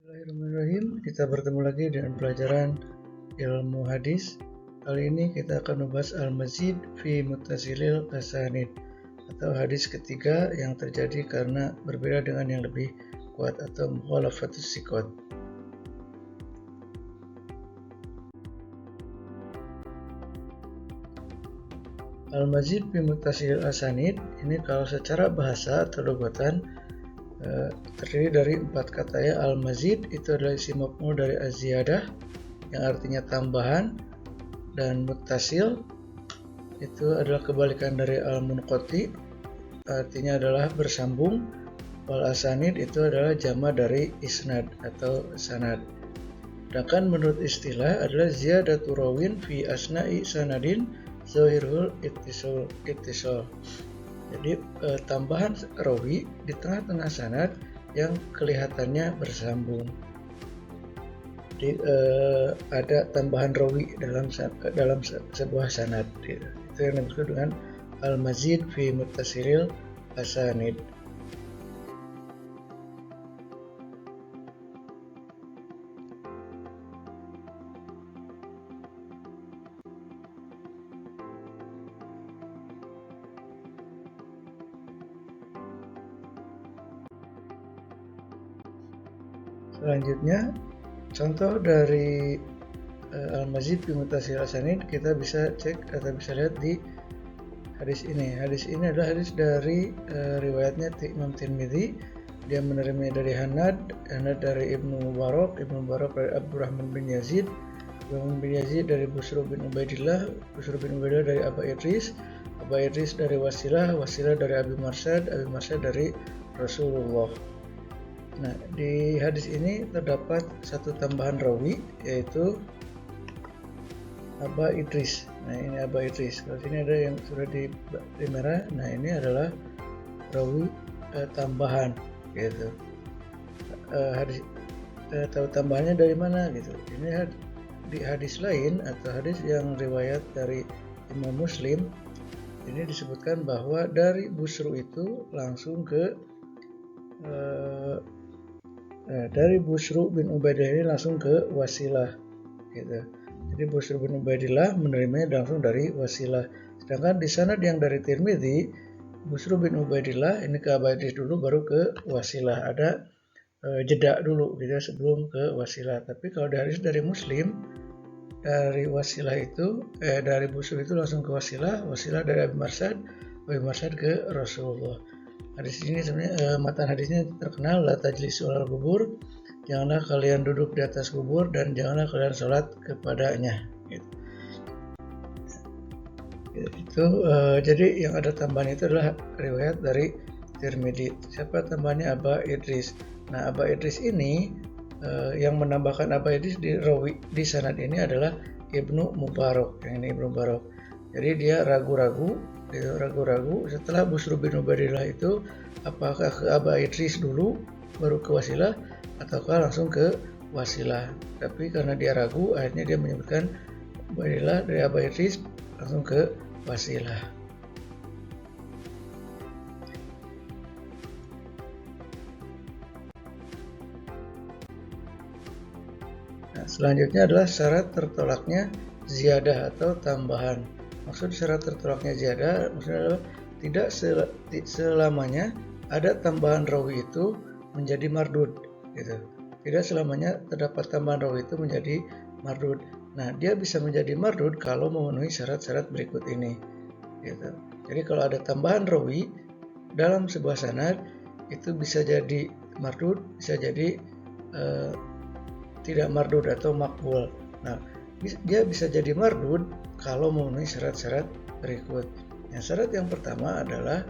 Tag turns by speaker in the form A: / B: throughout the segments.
A: Bismillahirrahmanirrahim. Kita bertemu lagi dengan pelajaran ilmu hadis. Kali ini kita akan membahas al-mazid fi muttasilil asanid atau hadis ketiga yang terjadi karena berbeda dengan yang lebih kuat atau mukhalafatus siqat. Al-mazid fi muttasilil asanid ini kalau secara bahasa atau lugatan terdiri dari 4 kata ya. Al-mazid itu adalah isim maf'ul dari az-ziyadah yang artinya tambahan, dan muttasil itu adalah kebalikan dari al-munqati artinya adalah bersambung. Wal asanid itu adalah jama dari isnad atau sanad. Sedangkan menurut istilah adalah ziyadatu rawin fi asna'i sanadin zahirul ittisal. Jadi tambahan rawi di tengah-tengah sanad yang kelihatannya bersambung. Jadi ada tambahan rawi dalam sebuah sanad. Itu yang disebut dengan al-mazid fi muttasilil asanid. Selanjutnya, contoh dari al-mazid fi muttasilil asanid kita bisa cek atau bisa lihat di hadis ini. Hadis ini adalah hadis dari riwayatnya Imam Tirmidzi. Dia menerima dari Hanad dari Ibnu Mubarak dari Abdurrahman bin Yazid, dari Busr bin Ubaidillah dari Aba Idris dari Wasilah dari Abi Marsad dari Rasulullah. Nah, di hadis ini terdapat satu tambahan rawi, yaitu Aba Idris. Nah, ini Aba Idris. Kalau sini ada yang sudah di merah. Nah, ini adalah rawi tambahan, gitu. Hadis tahu tambahannya dari mana, gitu. Ini di hadis lain atau hadis yang riwayat dari Imam Muslim, ini disebutkan bahwa dari Busru itu langsung ke dari Busru bin Ubaidillah ini langsung ke Wasilah, gitu. Jadi Busru bin Ubaidillah menerimanya langsung dari Wasilah. Sedangkan di sanad yang dari Tirmidzi, Busru bin Ubaidillah ini ke Aba Idris dulu baru ke Wasilah. Ada jeda dulu gitu sebelum ke Wasilah. Tapi kalau dari Muslim, dari Wasilah itu dari Busru itu langsung ke Wasilah dari Abi Marsad ke Rasulullah. Hadis ini sebenarnya matan hadisnya terkenal, la tajlisu alal kubur, janganlah kalian duduk di atas kubur dan janganlah kalian sholat kepadanya, gitu. Jadi yang ada tambahan itu adalah riwayat dari Tirmidzi. Siapa tambahannya? Aba Idris. Nah, Aba Idris ini yang menambahkan Aba Idris di sanad ini adalah Ibnu Mubarak. Yang ini Ibnu Mubarak. Jadi dia ragu-ragu setelah Busr bin Ubaidillah itu apakah ke Aba Idris dulu baru ke Wasilah ataukah langsung ke Wasilah. Tapi karena dia ragu, akhirnya dia menyebutkan Ubaidillah dari Aba Idris langsung ke Wasilah. Nah, selanjutnya adalah syarat tertolaknya ziyadah atau tambahan. Maksud syarat tertolaknya ziyadah maksudnya adalah tidak selamanya ada tambahan rawi itu menjadi mardud, gitu. Tidak selamanya terdapat tambahan rawi itu menjadi mardud. Nah, dia bisa menjadi mardud kalau memenuhi syarat-syarat berikut ini, gitu. Jadi kalau ada tambahan rawi dalam sebuah sanad itu bisa jadi mardud, bisa jadi tidak mardud atau makbul. Nah, dia bisa jadi mardud kalau memenuhi syarat-syarat berikut. Syarat yang pertama adalah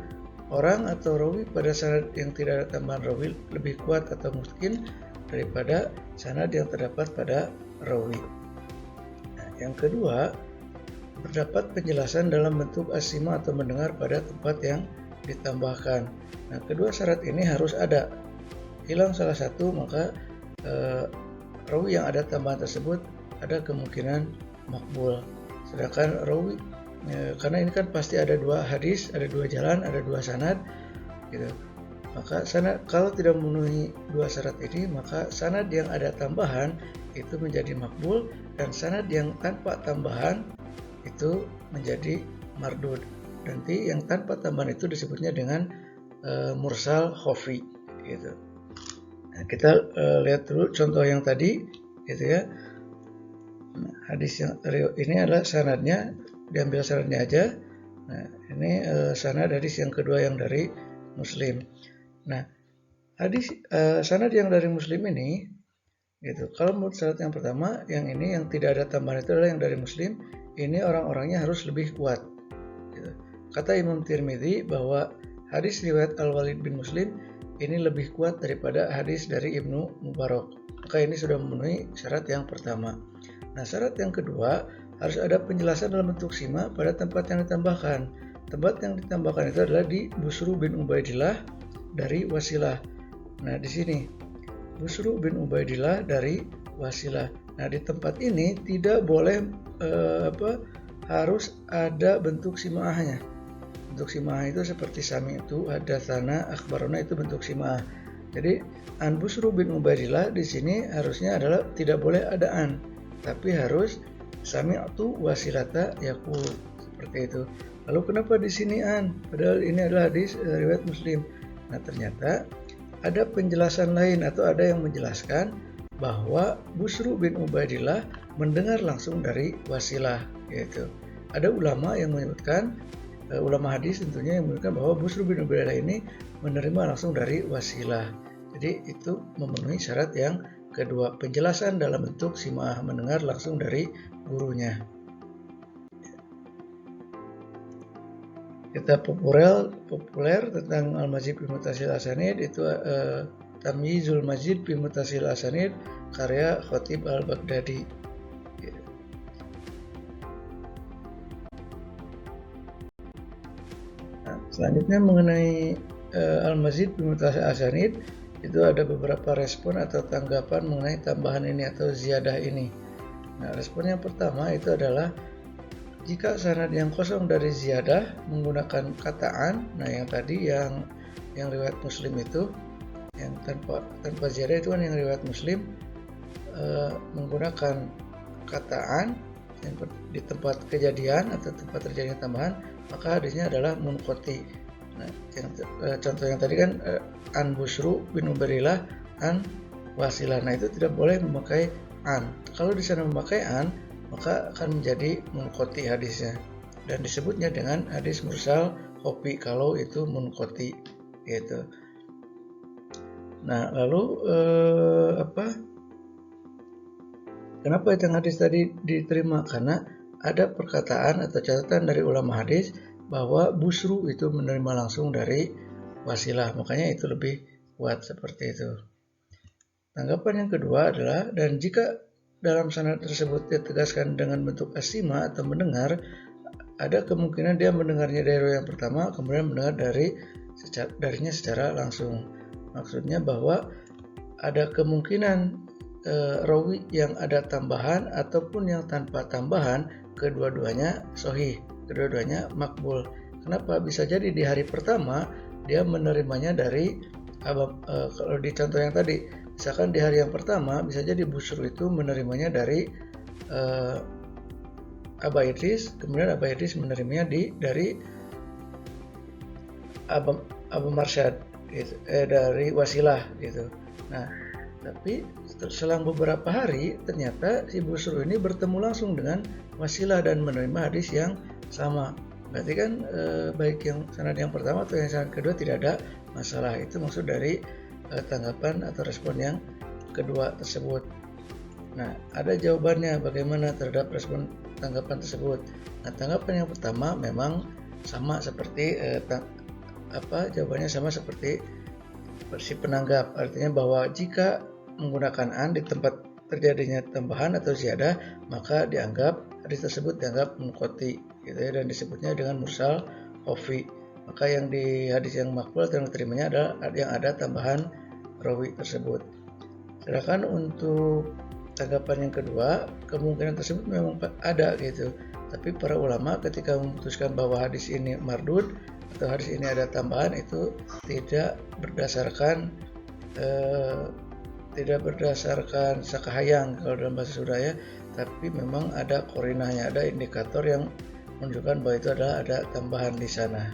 A: orang atau rawi pada sanad yang tidak ada tambahan rawi lebih kuat atau mungkin daripada sanad yang terdapat pada rawi. Nah, yang kedua, terdapat penjelasan dalam bentuk asima atau mendengar pada tempat yang ditambahkan. Nah, kedua syarat ini harus ada. Hilang salah satu, maka rawi yang ada tambahan tersebut ada kemungkinan makbul. Sedangkan rawi, karena ini kan pasti ada dua hadis, ada dua jalan, ada dua sanad, gitu. maka sanad kalau tidak memenuhi dua syarat ini, maka sanad yang ada tambahan itu menjadi makbul, dan sanad yang tanpa tambahan itu menjadi mardud. Nanti yang tanpa tambahan itu disebutnya dengan mursal khafi gitu. Nah, kita lihat dulu contoh yang tadi gitu ya. Nah, hadis yang ini adalah sanadnya, diambil sanadnya aja. Nah, ini sanad hadis yang kedua yang dari Muslim. Nah, hadis sanad yang dari Muslim ini gitu. Kalau menurut syarat yang pertama, yang ini yang tidak ada tambahan itu adalah yang dari Muslim. Ini orang-orangnya harus lebih kuat. Gitu. Kata Imam Tirmidzi bahwa hadis riwayat Al-Walid bin Muslim ini lebih kuat daripada hadis dari Ibnu Mubarak. Maka ini sudah memenuhi syarat yang pertama. Nah, syarat yang kedua, harus ada penjelasan dalam bentuk sima pada tempat yang ditambahkan. Tempat yang ditambahkan itu adalah di Busru bin Ubaidillah dari Wasilah. Nah, di sini Busru bin Ubaidillah dari Wasilah. Nah, di tempat ini tidak boleh harus ada bentuk simaahnya. Bentuk simaah itu seperti sami itu, hadatsana, akhbarona, itu bentuk simaah. Jadi an Busru bin Ubaidillah di sini harusnya adalah tidak boleh ada an, tapi harus sami'tu wasilata yaqul, seperti itu. Lalu kenapa di sini an? Padahal ini adalah hadis riwayat Muslim. Nah, ternyata ada penjelasan lain atau ada yang menjelaskan bahwa Busru bin Ubaidillah mendengar langsung dari Wasilah, yaitu ada ulama yang menyebutkan, ulama hadis tentunya, yang menyebutkan bahwa Busru bin Ubaidillah ini menerima langsung dari Wasilah. Jadi itu memenuhi syarat yang kedua, penjelasan dalam bentuk simaah, mendengar langsung dari gurunya. Kita populer tentang Al-Mazid fi Muttasil Asanid itu Tamyizul Mazid fi Muttasil Asanid karya Khatib Al-Baghdadi. Nah, selanjutnya mengenai Al-Mazid fi Muttasil Asanid, itu ada beberapa respon atau tanggapan mengenai tambahan ini atau ziyadah ini. Nah, respon yang pertama itu adalah jika sanad yang kosong dari ziyadah menggunakan kataan, nah yang tadi yang riwayat Muslim itu, yang tanpa ziyadah itu kan yang riwayat Muslim menggunakan kataan yang di tempat kejadian atau tempat terjadinya tambahan, maka hadisnya adalah munqati. Nah, contoh yang tadi kan an Busru bin Ubaidillah an Wasilah. Nah, itu tidak boleh memakai an. Kalau di sana memakai an, maka akan menjadi munqati hadisnya, dan disebutnya dengan hadis mursal khafi kalau itu munqati gitu. Nah, lalu kenapa itu hadis tadi diterima? Karena ada perkataan atau catatan dari ulama hadis bahwa Busru itu menerima langsung dari Wasilah, makanya itu lebih kuat, seperti itu. Tanggapan yang kedua adalah, dan jika dalam sanad tersebut ditegaskan dengan bentuk asima atau mendengar, ada kemungkinan dia mendengarnya dari yang pertama, kemudian mendengar darinya secara langsung. Maksudnya bahwa ada kemungkinan rawi yang ada tambahan ataupun yang tanpa tambahan, kedua-duanya sahih, kedua-duanya makbul. Kenapa? Bisa jadi di hari pertama dia menerimanya dari kalau di contoh yang tadi, misalkan di hari yang pertama bisa jadi Busru itu menerimanya dari Aba Idris, kemudian Aba Idris menerimanya dari Abu Marsyad gitu, dari Wasilah gitu. Nah, tapi selang beberapa hari ternyata si Busru ini bertemu langsung dengan Wasilah dan menerima hadis yang sama. Berarti kan baik yang sanad yang pertama atau yang sanad kedua tidak ada masalah. Itu maksud dari tanggapan atau respon yang kedua tersebut. Nah, ada jawabannya bagaimana terhadap respon tanggapan tersebut. Nah, tanggapan yang pertama memang sama seperti jawabannya sama seperti si penanggap, artinya bahwa jika menggunakan an di tempat terjadinya tambahan atau ziyadah, maka dianggap hadis tersebut dianggap munqati gitu ya, dan disebutnya dengan mursal khafi. Maka yang di hadis yang makbul atau yang diterimanya adalah yang ada tambahan rawi tersebut. Sedangkan untuk tanggapan yang kedua, kemungkinan tersebut memang ada gitu. Tapi para ulama ketika memutuskan bahwa hadis ini mardud atau hadis ini ada tambahan itu tidak berdasarkan sakahayang kalau dalam bahasa Sunda ya, tapi memang ada korinahnya, ada indikator yang menunjukkan bahwa itu adalah ada tambahan di sana.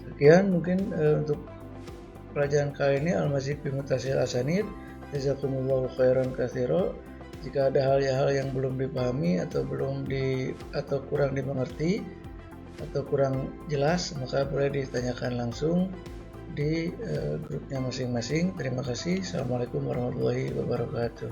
A: Sekian mungkin untuk pelajaran kali ini Al-Mazid fi Muttasil Asanid. Jazakumullahu khairan katsira. Jika ada hal-hal yang belum dipahami atau kurang dimengerti atau kurang jelas, maka boleh ditanyakan langsung di grupnya masing-masing. Terima kasih. Assalamualaikum warahmatullahi wabarakatuh.